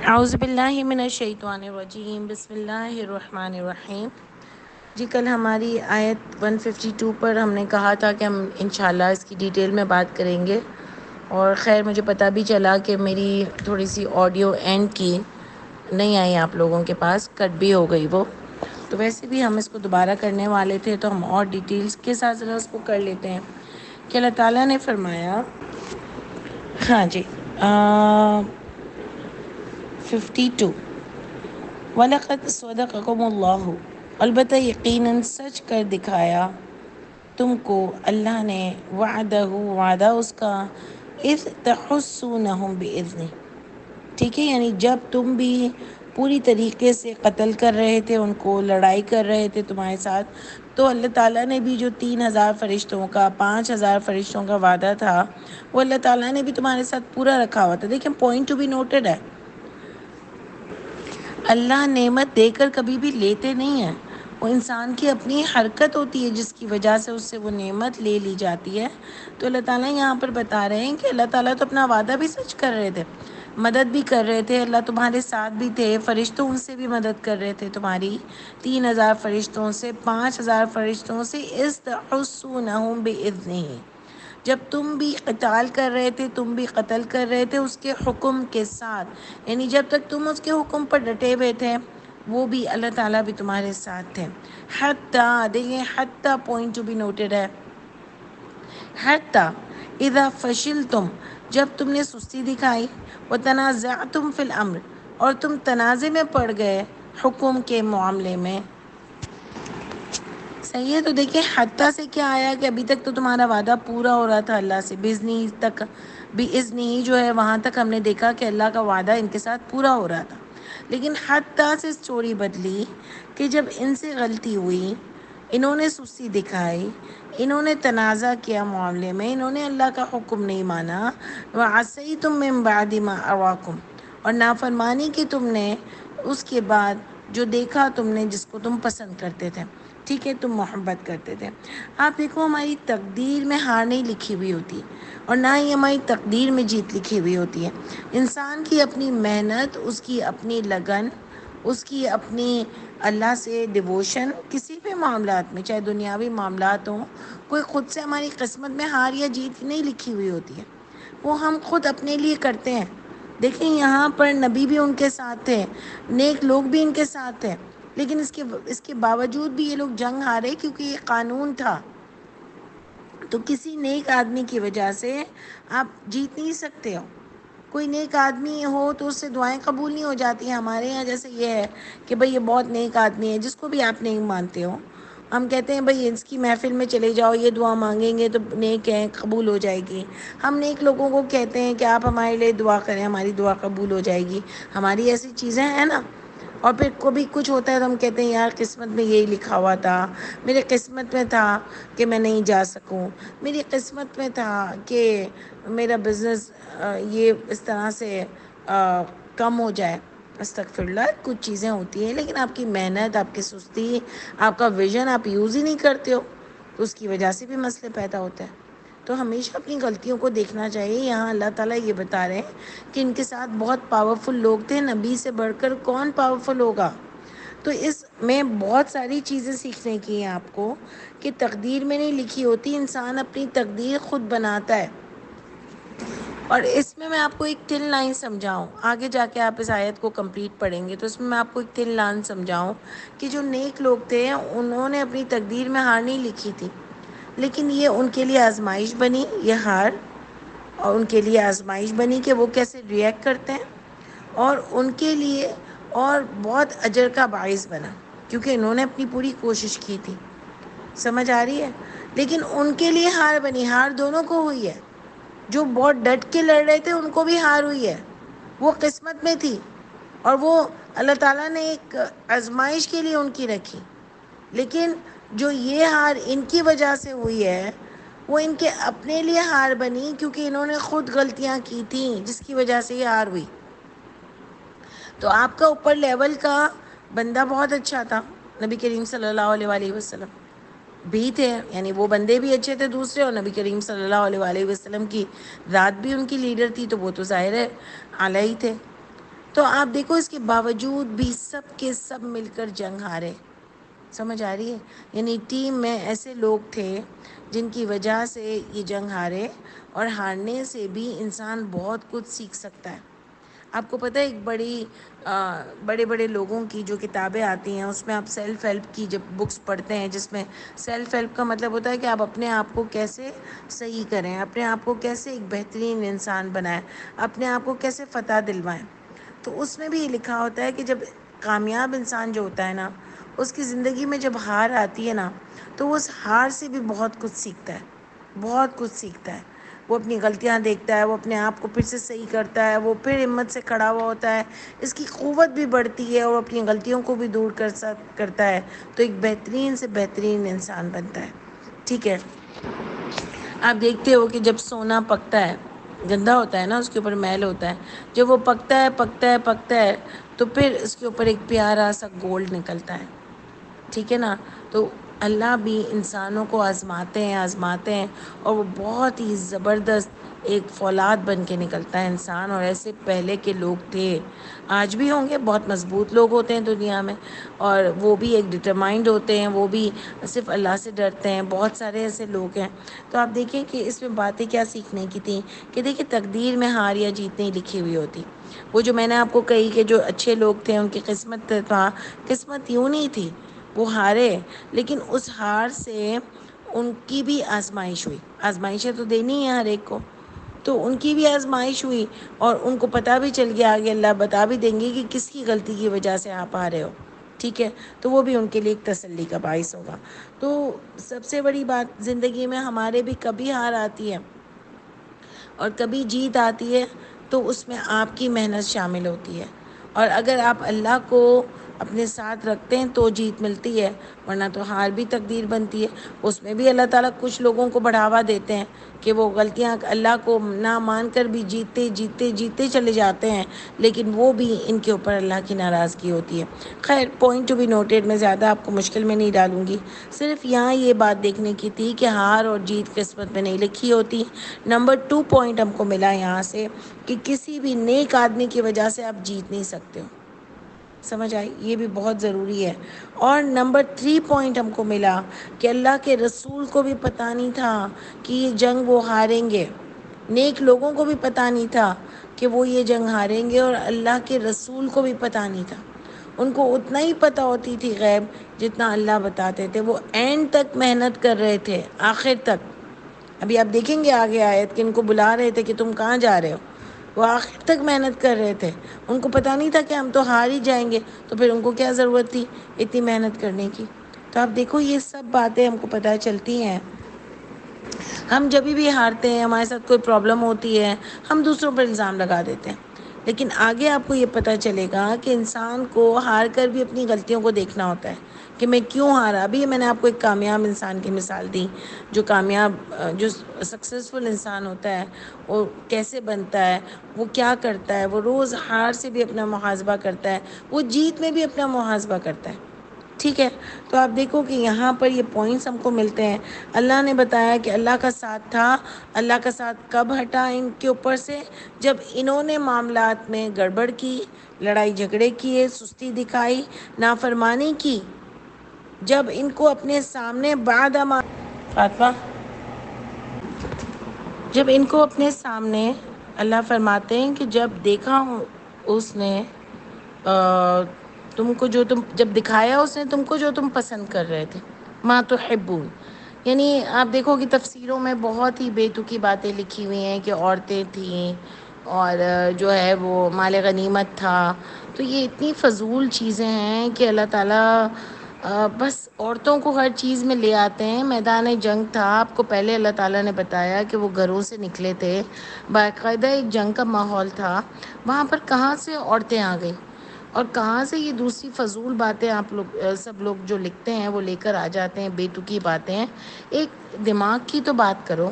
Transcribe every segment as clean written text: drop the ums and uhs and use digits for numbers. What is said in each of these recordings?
اعوذ باللہ من الشیطان الرجیم، بسم اللہ الرحمن الرحیم۔ جی کل ہماری آیت 152 پر ہم نے کہا تھا کہ ہم انشاءاللہ اس کی ڈیٹیل میں بات کریں گے، اور خیر مجھے پتہ بھی چلا کہ میری تھوڑی سی آڈیو اینڈ کی نہیں آئی آپ لوگوں کے پاس، کٹ بھی ہو گئی وہ، تو ویسے بھی ہم اس کو دوبارہ کرنے والے تھے تو ہم اور ڈیٹیلز کے ساتھ ذرا اس کو کر لیتے ہیں کہ اللہ تعالیٰ نے فرمایا، ہاں جی 52، وَلَقَدْ صَدَقَكُمُ اللَّهُ، البتہ یقیناً سچ کر دکھایا تم کو اللہ نے، وعدہ اس کا، اذ تحسونہم بِإِذْنِهِ، ٹھیک ہے، یعنی جب تم بھی پوری طریقے سے قتل کر رہے تھے ان کو، لڑائی کر رہے تھے تمہارے ساتھ، تو اللہ تعالیٰ نے بھی جو 3000 فرشتوں کا 5000 فرشتوں کا وعدہ تھا وہ اللہ تعالیٰ نے بھی تمہارے ساتھ پورا رکھا ہوا تھا۔ دیکھیں پوائنٹ ٹو بی نوٹڈ ہے، اللہ نعمت دے کر کبھی بھی لیتے نہیں ہیں، وہ انسان کی اپنی حرکت ہوتی ہے جس کی وجہ سے اس سے وہ نعمت لے لی جاتی ہے۔ تو اللہ تعالیٰ یہاں پر بتا رہے ہیں کہ اللہ تعالیٰ تو اپنا وعدہ بھی سچ کر رہے تھے، مدد بھی کر رہے تھے، اللہ تمہارے ساتھ بھی تھے، فرشتوں ان سے بھی مدد کر رہے تھے تمہاری، 3000 فرشتوں سے، 5000 فرشتوں سے، اذ تحسونہم بِإِذْنِهِ، جب تم بھی قتال کر رہے تھے، تم بھی قتل کر رہے تھے اس کے حکم کے ساتھ، یعنی جب تک تم اس کے حکم پر ڈٹے ہوئے تھے وہ بھی اللہ تعالیٰ بھی تمہارے ساتھ تھے۔ حتیٰ، دیکھیں حتیٰ پوائنٹ ٹو بی نوٹڈ ہے، حتیٰ اذا فشلتم، جب تم نے سستی دکھائی، وتنازعتم فی الامر، اور تم تنازع میں پڑ گئے حکم کے معاملے میں، صحیح ہے۔ تو دیکھیں حتیٰ سے کیا آیا کہ ابھی تک تو تمہارا وعدہ پورا ہو رہا تھا اللہ سے، بِإِذْنِهِ تک، بِإِذْنِهِ جو ہے وہاں تک ہم نے دیکھا کہ اللہ کا وعدہ ان کے ساتھ پورا ہو رہا تھا، لیکن حتیٰ سے سٹوری بدلی کہ جب ان سے غلطی ہوئی، انہوں نے سستی دکھائی، انہوں نے تنازع کیا معاملے میں، انہوں نے اللہ کا حکم نہیں مانا، وَعَصَيْتُم مِّن بَعْدِ مَا أَرَاكُمْ، اور نافرمانی کی تم نے اس کے بعد جو دیکھا تم نے، جس کو تم پسند کرتے تھے، ٹھیک ہے، تم محبت کرتے تھے۔ آپ دیکھو ہماری تقدیر میں ہار نہیں لکھی ہوئی ہوتی، اور نہ ہی ہماری تقدیر میں جیت لکھی ہوئی ہوتی ہے۔ انسان کی اپنی محنت، اس کی اپنی لگن، اس کی اپنی اللہ سے ڈیووشن، کسی بھی معاملات میں، چاہے دنیاوی معاملات ہوں، کوئی خود سے ہماری قسمت میں ہار یا جیت نہیں لکھی ہوئی ہوتی ہے، وہ ہم خود اپنے لیے کرتے ہیں۔ دیکھیں یہاں پر نبی بھی ان کے ساتھ تھے، نیک لوگ بھی ان کے ساتھ تھے، لیکن اس کے باوجود بھی یہ لوگ جنگ ہارے، کیونکہ یہ قانون تھا۔ تو کسی نیک آدمی کی وجہ سے آپ جیت نہیں سکتے ہو، کوئی نیک آدمی ہو تو اس سے دعائیں قبول نہیں ہو جاتی ہیں۔ ہمارے یہاں جیسے یہ ہے کہ بھئی یہ بہت نیک آدمی ہے، جس کو بھی آپ نہیں مانتے ہو، ہم کہتے ہیں بھئی اس کی محفل میں چلے جاؤ، یہ دعا مانگیں گے تو نیک ہے، قبول ہو جائے گی۔ ہم نیک لوگوں کو کہتے ہیں کہ آپ ہمارے لیے دعا کریں، ہماری دعا قبول ہو جائے گی، ہماری ایسی چیزیں ہیں نا۔ اور پھر کبھی کچھ ہوتا ہے تو ہم کہتے ہیں یار قسمت میں یہی لکھا ہوا تھا، میرے قسمت میں تھا کہ میں نہیں جا سکوں، میری قسمت میں تھا کہ میرا بزنس یہ اس طرح سے کم ہو جائے۔ استغفر اللہ، کچھ چیزیں ہوتی ہیں، لیکن آپ کی محنت، آپ کی سستی، آپ کا ویژن آپ یوز ہی نہیں کرتے ہو، تو اس کی وجہ سے بھی مسئلے پیدا ہوتے ہیں۔ تو ہمیشہ اپنی غلطیوں کو دیکھنا چاہیے۔ یہاں اللہ تعالیٰ یہ بتا رہے ہیں کہ ان کے ساتھ بہت پاورفل لوگ تھے، نبی سے بڑھ کر کون پاورفل ہوگا۔ تو اس میں بہت ساری چیزیں سیکھنے کی ہیں آپ کو، کہ تقدیر میں نہیں لکھی ہوتی، انسان اپنی تقدیر خود بناتا ہے۔ اور اس میں آپ کو ایک تھن لائن سمجھاؤں، آگے جا کے آپ اس آیت کو کمپلیٹ پڑھیں گے تو اس میں آپ کو ایک تھن لائن سمجھاؤں کہ جو نیک لوگ تھے انہوں نے اپنی تقدیر میں ہار نہیں لکھی تھی، لیکن یہ ان کے لیے آزمائش بنی، یہ ہار، اور ان کے لیے آزمائش بنی کہ وہ کیسے ریئیکٹ کرتے ہیں، اور ان کے لیے اور بہت اجر کا باعث بنا، کیونکہ انہوں نے اپنی پوری کوشش کی تھی۔ سمجھ آ رہی ہے؟ لیکن ان کے لیے ہار بنی، ہار دونوں کو ہوئی ہے، جو بہت ڈٹ کے لڑ رہے تھے ان کو بھی ہار ہوئی ہے، وہ قسمت میں تھی، اور وہ اللہ تعالیٰ نے ایک آزمائش کے لیے ان کی رکھی۔ لیکن جو یہ ہار ان کی وجہ سے ہوئی ہے وہ ان کے اپنے لیے ہار بنی، کیونکہ انہوں نے خود غلطیاں کی تھیں جس کی وجہ سے یہ ہار ہوئی۔ تو آپ کا اوپر لیول کا بندہ بہت اچھا تھا، نبی کریم صلی اللہ علیہ وآلہ وسلم بھی تھے، یعنی وہ بندے بھی اچھے تھے دوسرے، اور نبی کریم صلی اللہ علیہ وآلہ وسلم کی ذات بھی ان کی لیڈر تھی، تو وہ تو ظاہر ہے اعلیٰ ہی تھے۔ تو آپ دیکھو اس کے باوجود بھی سب کے سب مل کر جنگ ہارے. سمجھ آ رہی ہے؟ یعنی ٹیم میں ایسے لوگ تھے جن کی وجہ سے یہ جنگ ہارے، اور ہارنے سے بھی انسان بہت کچھ سیکھ سکتا ہے. آپ کو پتہ ہے ایک بڑے بڑے لوگوں کی جو کتابیں آتی ہیں اس میں آپ سیلف ہیلپ کی جب بکس پڑھتے ہیں، جس میں سیلف ہیلپ کا مطلب ہوتا ہے کہ آپ اپنے آپ کو کیسے صحیح کریں، اپنے آپ کو کیسے ایک بہترین انسان بنائیں، اپنے آپ کو کیسے فتح دلوائیں. تو اس میں بھی یہ لکھا ہوتا ہے کہ جب کامیاب انسان جو ہوتا ہے نا، اس کی زندگی میں جب ہار آتی ہے نا، تو وہ اس ہار سے بھی بہت کچھ سیکھتا ہے، بہت کچھ سیکھتا ہے. وہ اپنی غلطیاں دیکھتا ہے، وہ اپنے آپ کو پھر سے صحیح کرتا ہے، وہ پھر ہمت سے کھڑا ہوا ہوتا ہے، اس کی قوت بھی بڑھتی ہے اور اپنی غلطیوں کو بھی دور کرتا ہے، تو ایک بہترین سے بہترین انسان بنتا ہے. ٹھیک ہے؟ آپ دیکھتے ہو کہ جب سونا پکتا ہے، گندا ہوتا ہے نا، اس کے اوپر میل ہوتا ہے، جب وہ پکتا ہے تو پھر اس کے اوپر ایک پیارا سا گولڈ نکلتا ہے. ٹھیک ہے نا؟ تو اللہ بھی انسانوں کو آزماتے ہیں اور وہ بہت ہی زبردست ایک فولاد بن کے نکلتا ہے انسان. اور ایسے پہلے کے لوگ تھے، آج بھی ہوں گے، بہت مضبوط لوگ ہوتے ہیں دنیا میں، اور وہ بھی ایک ڈٹرمائنڈ ہوتے ہیں، وہ بھی صرف اللہ سے ڈرتے ہیں. بہت سارے ایسے لوگ ہیں. تو آپ دیکھیں کہ اس میں باتیں کیا سیکھنے کی تھیں کہ دیکھیں تقدیر میں ہار یا جیت نہیں لکھی ہوئی ہوتی. وہ جو میں نے آپ کو کہی کہ جو اچھے لوگ تھے ان کی قسمت یوں نہیں تھی، وہ ہارے، لیکن اس ہار سے ان کی بھی آزمائش ہوئی. آزمائشیں تو دینی ہیں ہر ایک کو، تو ان کی بھی آزمائش ہوئی، اور ان کو پتہ بھی چل گیا، آگے اللہ بتا بھی دیں گے کہ کس کی غلطی کی وجہ سے آپ آ رہے ہو. ٹھیک ہے؟ تو وہ بھی ان کے لیے ایک تسلی کا باعث ہوگا. تو سب سے بڑی بات، زندگی میں ہمارے بھی کبھی ہار آتی ہے اور کبھی جیت آتی ہے، تو اس میں آپ کی محنت شامل ہوتی ہے. اور اگر آپ اللہ کو اپنے ساتھ رکھتے ہیں تو جیت ملتی ہے، ورنہ تو ہار بھی تقدیر بنتی ہے. اس میں بھی اللہ تعالیٰ کچھ لوگوں کو بڑھاوا دیتے ہیں کہ وہ غلطیاں اللہ کو نہ مان کر بھی جیتے چلے جاتے ہیں، لیکن وہ بھی ان کے اوپر اللہ کی ناراضگی ہوتی ہے. خیر، پوائنٹ ٹو بی نوٹیڈ، میں زیادہ آپ کو مشکل میں نہیں ڈالوں گی. صرف یہاں یہ بات دیکھنے کی تھی کہ ہار اور جیت قسمت میں نہیں لکھی ہوتی. نمبر 2 پوائنٹ ہم کو ملا یہاں سے کہ کسی بھی نیک آدمی کی وجہ سے آپ جیت نہیں سکتے ہو. سمجھ آئی؟ یہ بھی بہت ضروری ہے. اور نمبر 3 پوائنٹ ہم کو ملا کہ اللہ کے رسول کو بھی پتہ نہیں تھا کہ یہ جنگ وہ ہاریں گے. نیک لوگوں کو بھی پتہ نہیں تھا کہ وہ یہ جنگ ہاریں گے، اور اللہ کے رسول کو بھی پتہ نہیں تھا. ان کو اتنا ہی پتہ ہوتی تھی غیب جتنا اللہ بتاتے تھے. وہ اینڈ تک محنت کر رہے تھے، آخر تک. ابھی آپ دیکھیں گے آگے آیت کہ ان کو بلا رہے تھے کہ تم کہاں جا رہے ہو. وہ آخر تک محنت کر رہے تھے. ان کو پتہ نہیں تھا کہ ہم تو ہار ہی جائیں گے، تو پھر ان کو کیا ضرورت تھی اتنی محنت کرنے کی. تو آپ دیکھو یہ سب باتیں ہم کو پتہ چلتی ہیں. ہم جب بھی ہارتے ہیں، ہمارے ساتھ کوئی پرابلم ہوتی ہے، ہم دوسروں پر الزام لگا دیتے ہیں. لیکن آگے آپ کو یہ پتہ چلے گا کہ انسان کو ہار کر بھی اپنی غلطیوں کو دیکھنا ہوتا ہے کہ میں کیوں ہارا. ابھی میں نے آپ کو ایک کامیاب انسان کی مثال دی. جو سکسیزفل انسان ہوتا ہے وہ کیسے بنتا ہے، وہ کیا کرتا ہے. وہ روز ہار سے بھی اپنا محاسبہ کرتا ہے، وہ جیت میں بھی اپنا محاسبہ کرتا ہے. ٹھیک ہے؟ تو آپ دیکھو کہ یہاں پر یہ پوائنٹس ہم کو ملتے ہیں. اللہ نے بتایا کہ اللہ کا ساتھ تھا. اللہ کا ساتھ کب ہٹا ان کے اوپر سے؟ جب انہوں نے معاملات میں گڑبڑ کی، لڑائی جھگڑے کیے، سستی دکھائی، نافرمانی کی. جب ان کو اپنے سامنے فاطمہ، جب ان کو اپنے سامنے اللہ فرماتے ہیں کہ جب دیکھا ہوں اس نے تم کو جب دکھایا اس نے تم کو جو تم پسند کر رہے تھے، ما تحبون. یعنی آپ دیکھو کہ تفسیروں میں بہت ہی بے تکی باتیں لکھی ہوئی ہیں کہ عورتیں تھیں اور جو ہے وہ مال غنیمت تھا. تو یہ اتنی فضول چیزیں ہیں کہ اللہ تعالیٰ بس عورتوں کو ہر چیز میں لے آتے ہیں. میدان جنگ تھا، آپ کو پہلے اللہ تعالیٰ نے بتایا کہ وہ گھروں سے نکلے تھے، باقاعدہ ایک جنگ کا ماحول تھا. وہاں پر کہاں سے عورتیں آ گئیں اور کہاں سے یہ دوسری فضول باتیں آپ لوگ سب لوگ جو لکھتے ہیں وہ لے کر آ جاتے ہیں، بے تکی باتیں ہیں. ایک دماغ کی تو بات کرو.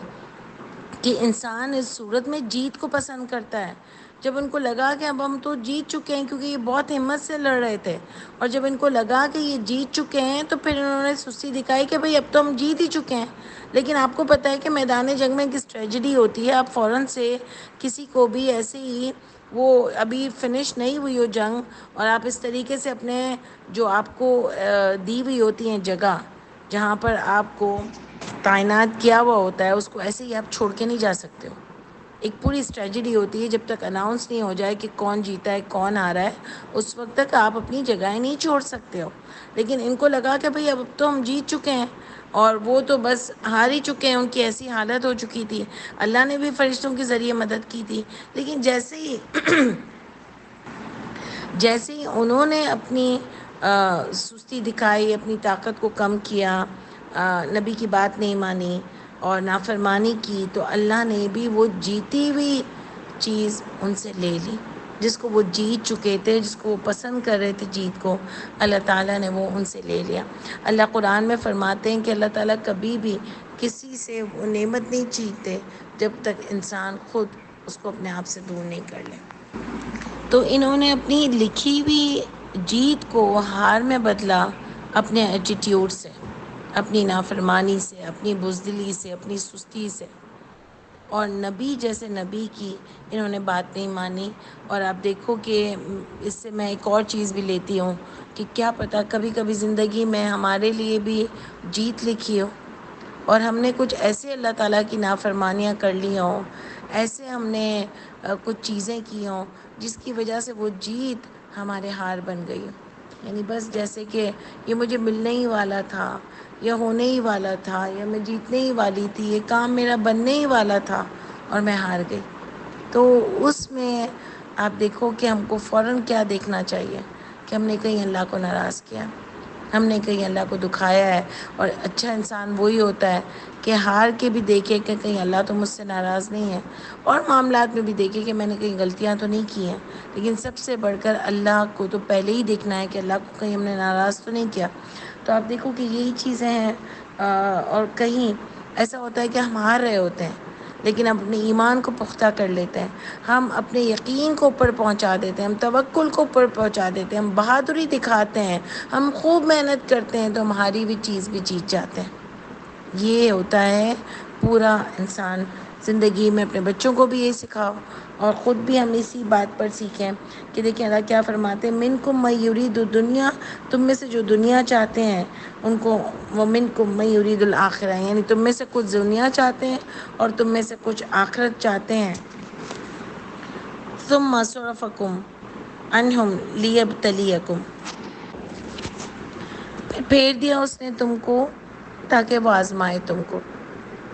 کہ انسان اس صورت میں جیت کو پسند کرتا ہے. جب ان کو لگا کہ اب ہم تو جیت چکے ہیں، کیونکہ یہ بہت ہمت سے لڑ رہے تھے، اور جب ان کو لگا کہ یہ جیت چکے ہیں تو پھر انہوں نے سستی دکھائی کہ بھئی اب تو ہم جیت ہی چکے ہیں. لیکن آپ کو پتہ ہے کہ میدان جنگ میں کس ٹریجڈی ہوتی ہے. آپ فوراً سے کسی کو بھی ایسے ہی، وہ ابھی فنش نہیں ہوئی ہو جنگ، اور آپ اس طریقے سے اپنے جو آپ کو دی ہوئی ہوتی ہیں جگہ جہاں پر آپ کو تعینات کیا ہوا ہوتا ہے، اس کو ایسے ہی آپ چھوڑ کے نہیں جا سکتے ہو. ایک پوری اسٹریٹجی ہوتی ہے. جب تک اناؤنس نہیں ہو جائے کہ کون جیتا ہے کون آ رہا ہے، اس وقت تک آپ اپنی جگہیں نہیں چھوڑ سکتے ہو. لیکن ان کو لگا کہ بھئی اب تو ہم جیت چکے ہیں، اور وہ تو بس ہار ہی چکے ہیں. ان کی ایسی حالت ہو چکی تھی. اللہ نے بھی فرشتوں کے ذریعے مدد کی تھی. لیکن جیسے ہی انہوں نے اپنی سستی دکھائی، اپنی طاقت کو کم کیا، نبی کی بات نہیں مانی اور نافرمانی کی، تو اللہ نے بھی وہ جیتی ہوئی چیز ان سے لے لی. جس کو وہ جیت چکے تھے، جس کو وہ پسند کر رہے تھے جیت کو، اللہ تعالیٰ نے وہ ان سے لے لیا. اللہ قرآن میں فرماتے ہیں کہ اللہ تعالیٰ کبھی بھی کسی سے وہ نعمت نہیں چھینتے جب تک انسان خود اس کو اپنے آپ سے دور نہیں کر لے. تو انہوں نے اپنی لکھی ہوئی جیت کو ہار میں بدلا اپنے ایٹیٹیوڈ سے، اپنی نافرمانی سے، اپنی بزدلی سے، اپنی سستی سے. اور نبی جیسے نبی کی انہوں نے بات نہیں مانی. اور آپ دیکھو کہ اس سے میں ایک اور چیز بھی لیتی ہوں کہ کیا پتہ کبھی کبھی زندگی میں ہمارے لیے بھی جیت لکھی ہو، اور ہم نے کچھ ایسے اللہ تعالیٰ کی نافرمانیاں کر لی ہوں، ایسے ہم نے کچھ چیزیں کی ہوں جس کی وجہ سے وہ جیت ہمارے ہار بن گئی. یعنی بس جیسے کہ یہ مجھے ملنے ہی والا تھا، یا ہونے ہی والا تھا، یا میں جیتنے ہی والی تھی، یہ کام میرا بننے ہی والا تھا اور میں ہار گئی. تو اس میں آپ دیکھو کہ ہم کو فوراً کیا دیکھنا چاہیے کہ ہم نے کہیں اللہ کو ناراض کیا، ہم نے کہیں اللہ کو دکھایا ہے. اور اچھا انسان وہی ہوتا ہے کہ ہار کے بھی دیکھے کہ کہیں اللہ تو مجھ سے ناراض نہیں ہے، اور معاملات میں بھی دیکھے کہ میں نے کہیں غلطیاں تو نہیں کی ہیں. لیکن سب سے بڑھ کر اللہ کو تو پہلے ہی دیکھنا ہے کہ اللہ کو کہیں ہم نے ناراض تو نہیں کیا. تو آپ دیکھو کہ یہی چیزیں ہیں. اور کہیں ایسا ہوتا ہے کہ ہم ہار رہے ہوتے ہیں لیکن اپنے ایمان کو پختہ کر لیتے ہیں، ہم اپنے یقین کو اوپر پہنچا دیتے ہیں، ہم توکل کو اوپر پہنچا دیتے ہیں، ہم بہادری دکھاتے ہیں، ہم خوب محنت کرتے ہیں، تو ہماری بھی چیز بھی جیت جاتے ہیں. یہ ہوتا ہے پورا انسان زندگی میں. اپنے بچوں کو بھی یہ سکھاؤ اور خود بھی ہم اسی بات پر سیکھیں کہ دیکھیں اللہ کیا فرماتے ہیں، منکم من یرید الدنیا، تم میں سے جو دنیا چاہتے ہیں ان کو، ومنکم من یرید الآخرہ، یعنی تم میں سے کچھ دنیا چاہتے ہیں اور تم میں سے کچھ آخرت چاہتے ہیں. ثم صرفکم عنہم لیبتلیکم، پھر پھیر دیا اس نے تم کو تاکہ وہ آزمائے تم کو.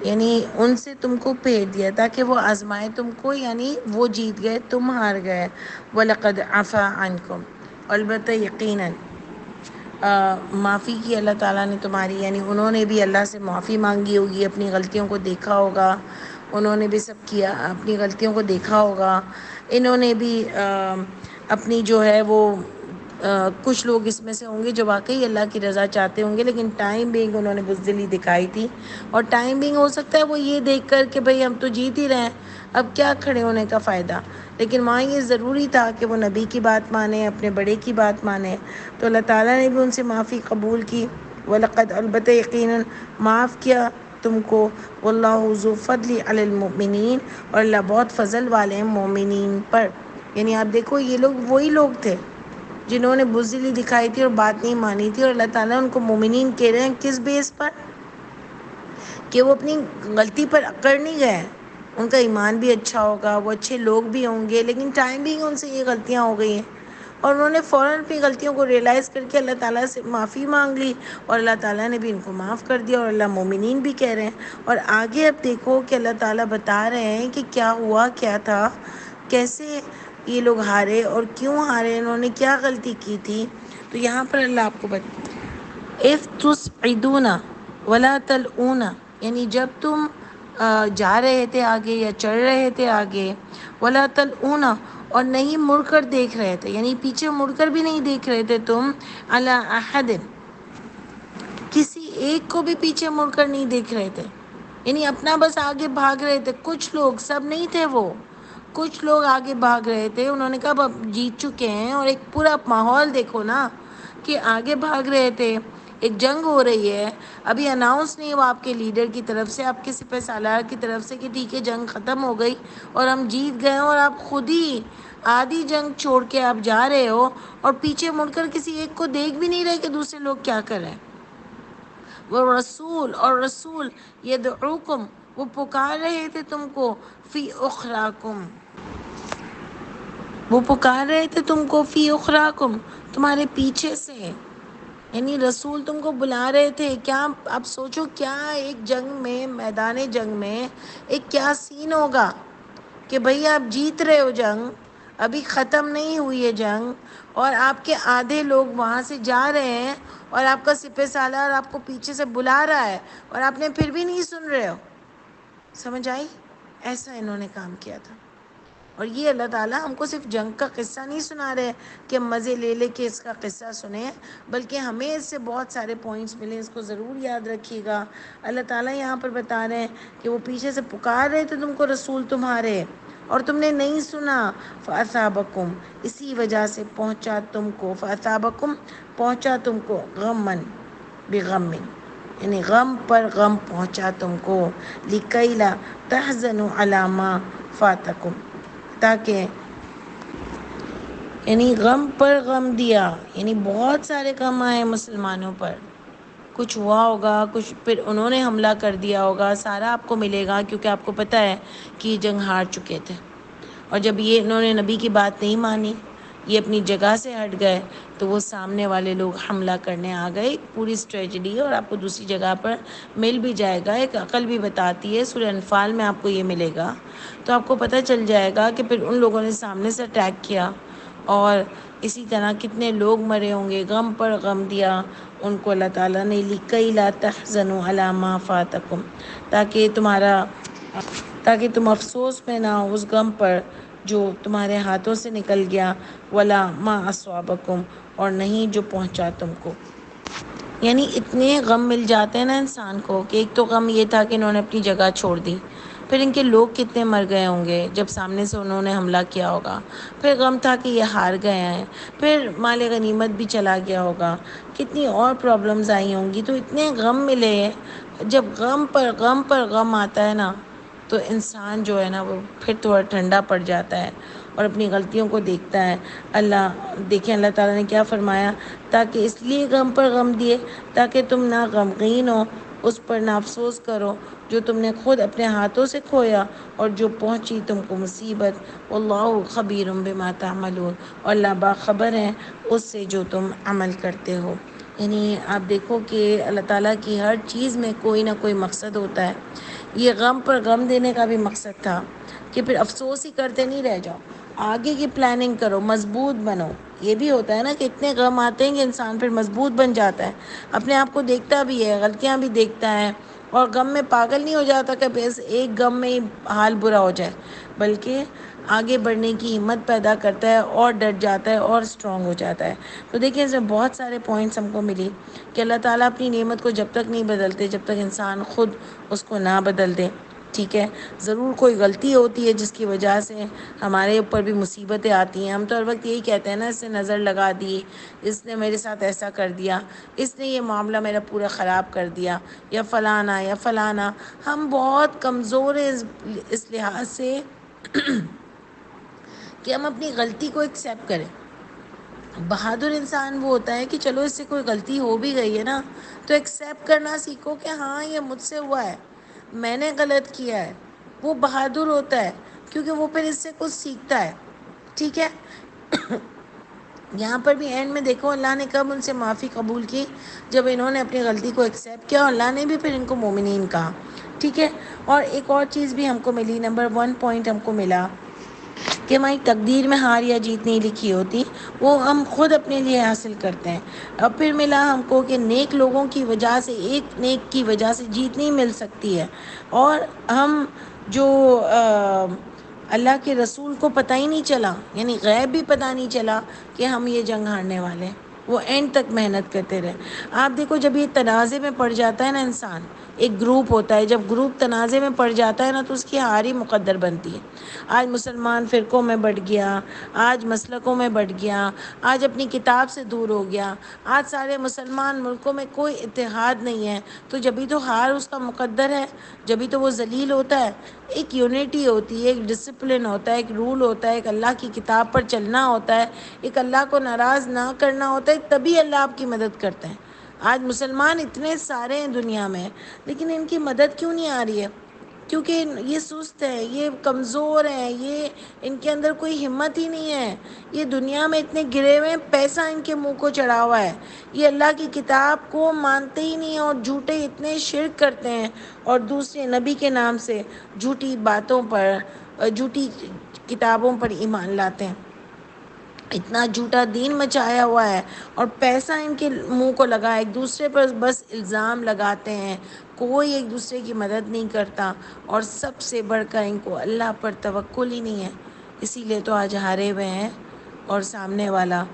یعنی ان سے تم کو پھیر دیا تاکہ وہ آزمائے تم کو، یعنی وہ جیت گئے تم ہار گئے. وَلَقَدْ عَفَا عَنْكُمْ، البتہ یقیناً معافی کی اللہ تعالیٰ نے تمہاری. یعنی انہوں نے بھی اللہ سے معافی مانگی ہوگی، اپنی غلطیوں کو دیکھا ہوگا، انہوں نے بھی سب کیا، اپنی غلطیوں کو دیکھا ہوگا. انہوں نے بھی اپنی جو ہے وہ کچھ لوگ اس میں سے ہوں گے جو واقعی اللہ کی رضا چاہتے ہوں گے، لیکن ٹائم بینگ انہوں نے بزدلی دکھائی تھی. اور ٹائم بینگ ہو سکتا ہے وہ یہ دیکھ کر کہ بھئی ہم تو جیت ہی رہے ہیں، اب کیا کھڑے ہونے کا فائدہ. لیکن وہاں یہ ضروری تھا کہ وہ نبی کی بات مانیں، اپنے بڑے کی بات مانیں. تو اللہ تعالیٰ نے بھی ان سے معافی قبول کی. وَلَقَدْ، البتہ یقیناً معاف کیا تم کو. وَاللَّهُ ذُو الفَضْلِ عَلَى الْمُؤْمِنِينَ، اور اللہ بہت فضل والے ہیں مومنین پر. یعنی آپ دیکھو یہ لوگ وہی لوگ تھے جنہوں نے بزدلی دکھائی تھی اور بات نہیں مانی تھی، اور اللہ تعالیٰ ان کو مومنین کہہ رہے ہیں کس بیس پر؟ کہ وہ اپنی غلطی پر اکڑ نہیں گئے. ان کا ایمان بھی اچھا ہوگا، وہ اچھے لوگ بھی ہوں گے، لیکن ٹائم بھی ان سے یہ غلطیاں ہو گئی ہیں، اور انہوں نے فوراً اپنی غلطیوں کو ریئلائز کر کے اللہ تعالیٰ سے معافی مانگ لی، اور اللہ تعالیٰ نے بھی ان کو معاف کر دیا. اور اللہ مومنین بھی کہہ رہے ہیں. اور آگے اب دیکھو کہ اللہ تعالیٰ بتا رہے ہیں کہ کیا ہوا کیا تھا، کیسے یہ لوگ ہارے اور کیوں ہارے، انہوں نے کیا غلطی کی تھی. تو یہاں پر اللہ آپ کو اِذْ تُصْعِدُونَ وَلَا تَلْؤُونَ، یعنی جب تم جا رہے تھے آگے یا چڑھ رہے تھے آگے، وَلَا تَلْؤُونَ، اور نہیں مڑ کر دیکھ رہے تھے، یعنی پیچھے مڑ کر بھی نہیں دیکھ رہے تھے تم. عَلَىٰ أَحَدٍ، کسی ایک کو بھی پیچھے مڑ کر نہیں دیکھ رہے تھے. یعنی اپنا بس آگے بھاگ رہے تھے کچھ لوگ، سب نہیں تھے وہ، کچھ لوگ آگے بھاگ رہے تھے. انہوں نے کہا اب جیت چکے ہیں، اور ایک پورا ماحول دیکھو نا کہ آگے بھاگ رہے تھے، ایک جنگ ہو رہی ہے. ابھی اناؤنس نہیں ہوا آپ کے لیڈر کی طرف سے، آپ کے سپہ سالار کی طرف سے کہ ٹھیک ہے جنگ ختم ہو گئی اور ہم جیت گئے، اور آپ خود ہی آدھی جنگ چھوڑ کے آپ جا رہے ہو اور پیچھے مڑ کر کسی ایک کو دیکھ بھی نہیں رہے کہ دوسرے لوگ کیا کر رہے ہیں. وہ رسول اور رسول یدعوکم، وہ پکار رہے تھے تم کو فی اخراکم، وہ پکار رہے تھے تم کو فی اخراکم، تمہارے پیچھے سے. یعنی رسول تم کو بلا رہے تھے. کیا اب سوچو کیا ایک جنگ میں، میدان جنگ میں ایک کیا سین ہوگا کہ بھئی آپ جیت رہے ہو جنگ، ابھی ختم نہیں ہوئی ہے جنگ، اور آپ کے آدھے لوگ وہاں سے جا رہے ہیں اور آپ کا سپہ سالار آپ کو پیچھے سے بلا رہا ہے اور آپ نے پھر بھی نہیں سن رہے ہو. سمجھ آئی؟ ایسا انہوں نے کام کیا تھا. اور یہ اللہ تعالیٰ ہم کو صرف جنگ کا قصہ نہیں سنا رہے کہ ہم مزے لے لے کے اس کا قصہ سنیں، بلکہ ہمیں اس سے بہت سارے پوائنٹس ملے. اس کو ضرور یاد رکھیے گا. اللہ تعالیٰ یہاں پر بتا رہے ہیں کہ وہ پیچھے سے پکار رہے تھے تم کو رسول تمہارے، اور تم نے نہیں سنا. فَأَثَابَكُمْ، اسی وجہ سے پہنچا تم کو، فَأَثَابَكُمْ پہنچا تم کو، غمًّا بِغَمٍّ، یعنی غم پر غم پہنچا تم کو. لِكَيْ لَا تَحْزَنُوا عَلَىٰ مَا فَاتَكُمْ، تاکہ، یعنی غم پر غم دیا، یعنی بہت سارے غم آئے مسلمانوں پر. کچھ ہوا ہوگا، کچھ پھر انہوں نے حملہ کر دیا ہوگا، سارا آپ کو ملے گا کیونکہ آپ کو پتہ ہے کہ یہ جنگ ہار چکے تھے. اور جب یہ انہوں نے نبی کی بات نہیں مانی، یہ اپنی جگہ سے ہٹ گئے، تو وہ سامنے والے لوگ حملہ کرنے آ گئے. پوری اسٹریٹجی، اور آپ کو دوسری جگہ پر مل بھی جائے گا. ایک عقل بھی بتاتی ہے، سورہ انفال میں آپ کو یہ ملے گا، تو آپ کو پتہ چل جائے گا کہ پھر ان لوگوں نے سامنے سے اٹیک کیا اور اسی طرح کتنے لوگ مرے ہوں گے. غم پر غم دیا ان کو اللہ تعالیٰ نے. لِكَيْ لَا تَحْزَنُوا عَلَىٰ مَا فَاتَكُمْ، تاکہ تم افسوس میں نہ ہو اس غم پر جو تمہارے ہاتھوں سے نکل گیا. وَلَا مَا أَصْوَابَكُمْ، اور نہیں جو پہنچا تم کو. یعنی اتنے غم مل جاتے ہیں نا انسان کو، کہ ایک تو غم یہ تھا کہ انہوں نے اپنی جگہ چھوڑ دی، پھر ان کے لوگ کتنے مر گئے ہوں گے جب سامنے سے انہوں نے حملہ کیا ہوگا، پھر غم تھا کہ یہ ہار گئے ہیں، پھر مال غنیمت بھی چلا گیا ہوگا، کتنی اور پرابلمز آئی ہوں گی. تو اتنے غم ملے. جب غم پر غم پر غم آتا ہے نا، تو انسان جو ہے نا وہ پھر تھوڑا ٹھنڈا پڑ جاتا ہے اور اپنی غلطیوں کو دیکھتا ہے. دیکھیں اللہ تعالیٰ نے کیا فرمایا، تاکہ اس لیے غم پر غم دیے تاکہ تم نہ غمگین ہو، اس پر نہ افسوس کرو جو تم نے خود اپنے ہاتھوں سے کھویا اور جو پہنچی تم کو مصیبت. واللہ خبیر بما تعملون، اور اللہ باخبر ہے اس سے جو تم عمل کرتے ہو. یعنی آپ دیکھو کہ اللہ تعالیٰ کی ہر چیز میں کوئی نہ کوئی مقصد ہوتا ہے. یہ غم پر غم دینے کا بھی مقصد تھا کہ پھر افسوس ہی کرتے نہیں رہ جاؤ، آگے کی پلاننگ کرو، مضبوط بنو. یہ بھی ہوتا ہے نا کہ اتنے غم آتے ہیں کہ انسان پھر مضبوط بن جاتا ہے، اپنے آپ کو دیکھتا بھی ہے، غلطیاں بھی دیکھتا ہے، اور غم میں پاگل نہیں ہو جاتا کہ بس ایک غم میں ہی حال برا ہو جائے، بلکہ آگے بڑھنے کی ہمت پیدا کرتا ہے اور ڈٹ جاتا ہے اور اسٹرانگ ہو جاتا ہے. تو دیکھیں اس میں بہت سارے پوائنٹس ہم کو ملی کہ اللہ تعالیٰ اپنی نعمت کو جب تک نہیں بدلتے، جب تک انسان خود اس کو نہ بدل دے. ٹھیک ہے، ضرور کوئی غلطی ہوتی ہے جس کی وجہ سے ہمارے اوپر بھی مصیبتیں آتی ہیں. ہم تو ہر وقت یہی کہتے ہیں نا، اس نے نظر لگا دی، اس نے میرے ساتھ ایسا کر دیا، اس نے یہ معاملہ میرا پورا خراب کر دیا، یا فلانا یا فلانا. ہم بہت کمزور ہیں اس لحاظ سے کہ ہم اپنی غلطی کو ایکسیپٹ کریں. بہادر انسان وہ ہوتا ہے کہ چلو اس سے کوئی غلطی ہو بھی گئی ہے نا، تو ایکسیپٹ کرنا سیکھو کہ ہاں یہ مجھ سے ہوا ہے، میں نے غلط کیا ہے. وہ بہادر ہوتا ہے کیونکہ وہ پھر اس سے کچھ سیکھتا ہے. ٹھیک ہے، یہاں پر بھی اینڈ میں دیکھو اللہ نے کب ان سے معافی قبول کی، جب انہوں نے اپنی غلطی کو ایکسیپٹ کیا، اور اللہ نے بھی پھر ان کو مومنین کہا. ٹھیک ہے، اور ایک اور چیز بھی ہم کو ملی، نمبر 1 پوائنٹ ہم کو ملا کہ ہماری تقدیر میں ہار یا جیت نہیں لکھی ہوتی، وہ ہم خود اپنے لیے حاصل کرتے ہیں. اب پھر ملا ہم کو کہ نیک لوگوں کی وجہ سے، ایک نیک کی وجہ سے جیت نہیں مل سکتی ہے. اور ہم جو اللہ کے رسول کو پتہ ہی نہیں چلا، یعنی غیب بھی پتہ نہیں چلا کہ ہم یہ جنگ ہارنے والے ہیں، وہ اینڈ تک محنت کرتے رہے. آپ دیکھو جب یہ تنازع میں پڑ جاتا ہے نا انسان، ایک گروپ ہوتا ہے، جب گروپ تنازع میں پڑ جاتا ہے نا تو اس کی ہار ہی مقدر بنتی ہے۔ آج مسلمان فرقوں میں بٹ گیا، آج مسلکوں میں بٹ گیا، آج اپنی کتاب سے دور ہو گیا، آج سارے مسلمان ملکوں میں کوئی اتحاد نہیں ہے، تو جبھی تو ہار اس کا مقدر ہے، جبھی تو وہ ذلیل ہوتا ہے۔ ایک یونٹی ہوتی ہے، ایک ڈسپلن ہوتا ہے، ایک رول ہوتا ہے، ایک اللہ کی کتاب پر چلنا ہوتا ہے، ایک اللہ کو ناراض نہ کرنا ہوتا ہے، تبھی اللہ آپ کی مدد کرتے ہیں۔ آج مسلمان اتنے سارے ہیں دنیا میں، لیکن ان کی مدد کیوں نہیں آ رہی ہے؟ کیونکہ یہ سست ہیں، یہ کمزور ہیں، یہ ان کے اندر کوئی ہمت ہی نہیں ہے، یہ دنیا میں اتنے گرے ہوئے ہیں، پیسہ ان کے منہ کو چڑھا ہوا ہے، یہ اللہ کی کتاب کو مانتے ہی نہیں ہیں اور جھوٹے اتنے شرک کرتے ہیں اور دوسرے نبی کے نام سے جھوٹی باتوں پر، جھوٹی کتابوں پر ایمان لاتے ہیں۔ اتنا جھوٹا دین مچایا ہوا ہے اور پیسہ ان کے منہ کو لگا ہے، ایک دوسرے پر بس الزام لگاتے ہیں، کوئی ایک دوسرے کی مدد نہیں کرتا، اور سب سے بڑھ کر ان کو اللہ پر توکل ہی نہیں ہے۔ اسی لیے تو آج ہارے ہوئے ہیں، اور سامنے والا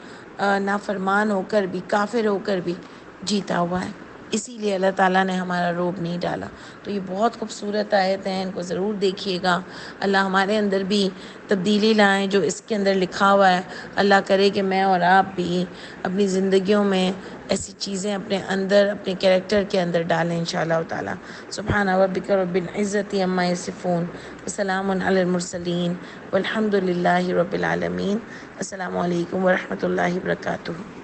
نافرمان ہو کر بھی، کافر ہو کر بھی جیتا ہوا ہے۔ اسی لیے اللہ تعالیٰ نے ہمارا روب نہیں ڈالا۔ تو یہ بہت خوبصورت آیت ہیں، ان کو ضرور دیکھیے گا۔ اللہ ہمارے اندر بھی تبدیلی لائیں جو اس کے اندر لکھا ہوا ہے۔ اللہ کرے کہ میں اور آپ بھی اپنی زندگیوں میں ایسی چیزیں اپنے اندر، اپنے کریکٹر کے اندر ڈالیں انشاءاللہ تعالیٰ۔ سبحان ربک رب العزت عما یصفون وسلام علی المرسلین والحمد للہ رب العالمین۔ السلام علیکم ورحمۃ اللہ وبرکاتہ۔